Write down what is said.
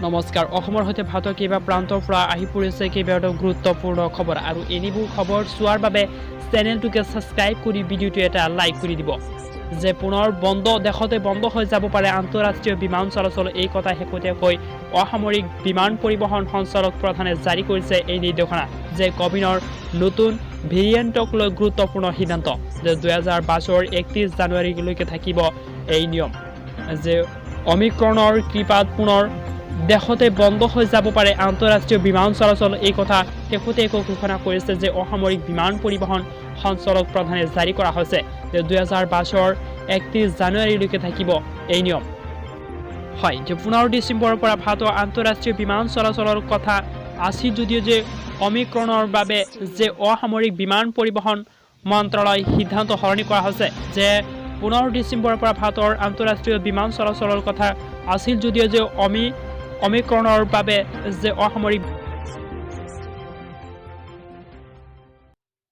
নমস্কাৰ অসমৰ সৈতে ভাৰতৰ কেইবা প্ৰান্তৰ পৰা আহি পৰিছে কেইবাটাও গুৰুত্বপূৰ্ণ খবৰ আৰু এনেবোৰ খবৰ চোৱাৰ বাবে চেনেলটোকে সাবস্ক্ৰাইব কৰি ভিডিঅ'টো এটা লাইক কৰি দিব যে পুনৰ দেশতে বন্ধ হৈ যাব পাৰে আন্তঃৰাষ্ট্ৰীয় বিমান চলাচল এই কথা শেহতীয়াকৈ অসামৰিক বিমান পৰিবহণ সঞ্চালক প্ৰধানে জাৰি কৰিছে এই নিৰ্দেশনা যে কোভিডৰ নতুন ভেৰিয়েণ্টক লৈ গুৰুত্বপূৰ্ণ সিদ্ধান্ত যে 2022 31 জানুৱাৰীলৈকে থাকিব এই নিয়ম যে অমিক্ৰণৰ কৃপাত পুনৰ দেশতে বন্ধ হৈ যাব পাৰে আন্তঃৰাষ্ট্ৰীয় বিমান চলাচল এই কথা শেহতীয়াকৈ ঘোষণা কৰিছে যে অসামৰিক বিমান পৰিবহণ সঞ্চালক প্ৰধানে জাৰি কৰা হৈছে যে 2022 31 জানুৱাৰীলৈকে থাকিব এই নিয়ম হয় যে 15 ডিচেম্বৰৰ পৰা ভাৰতৰ আন্তঃৰাষ্ট্ৰীয় বিমান চলাচলৰ কথা আছিল যদিও যে অমিক্ৰণৰ বাবে যে অসামৰিক বিমান পৰিবহণ মন্ত্ৰালয় সিদ্ধান্ত সলনি কৰা হৈছে যে 15 ডিচেম্বৰৰ পৰা ভাৰতৰ আন্তঃৰাষ্ট্ৰীয় বিমান চলাচলৰ কথা আছিল যদিও যে অমিক্ৰণৰ বাবে যে অসামৰিক